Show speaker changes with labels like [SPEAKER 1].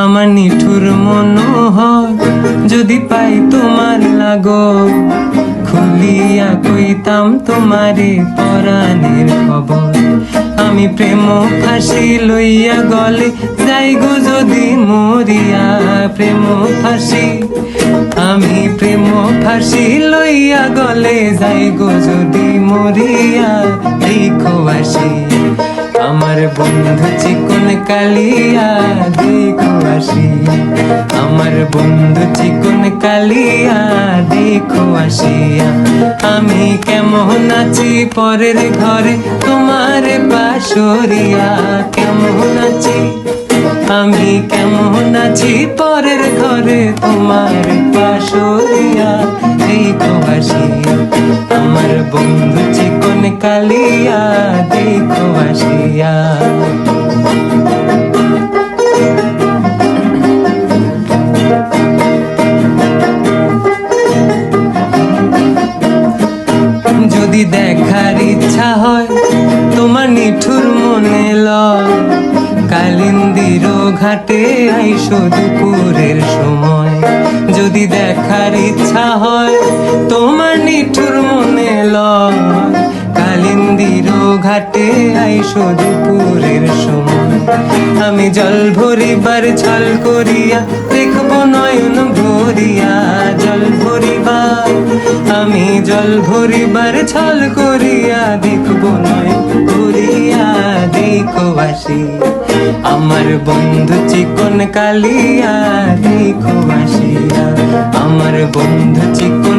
[SPEAKER 1] আমার নিঠুর মনোহর যদি পাই তোমার লাগো, খুলিয়া কইতাম তোমারে পরাণের খবর। আমি প্রেম ফাঁসি লইয়া গলে যাই গো যদি মরিয়া, প্রেম ফাঁসি আমি প্রেম ফাঁসি লইয়া গলে যাই গো যদি মরিয়া। দেখো আসি আমার বন্ধু চিকন কালিয়া, দেখো আসি আমার বন্ধু চিকন কালিয়া, দেখো আসিয়া। আমি কেমন আছি পরের ঘরে তোমার বাসরিয়া, কেমন আছি আমি কেমন আছি পরের ঘরে তোমার বাসরিয়া। দেখো আসিয়া আমার বন্ধু চিকন কালিয়া, দেখো আসিয়া। যদি দেখার ইচ্ছা হয় তোমার নিঠুর মনে লয়, কালিন্দির ঘাটে আইসো দুপুরের সময়। যদি দেখার ইচ্ছা হয় তোমার নিঠুর মনে লয়, কালিন্দির ঘাটে আইসো দুপুরের সময়। আমি জল ভরিবার ছল করিয়া দেখবো নয়ন ভরিয়া, জল ভরিবার আমি জল ভরিবার ছল করিয়া দেখবো নয়ন ভরিয়া। দেখো আসি আমার বন্ধু চিকন কালিয়া, দেখো আসিয়া আমার বন্ধু চিকন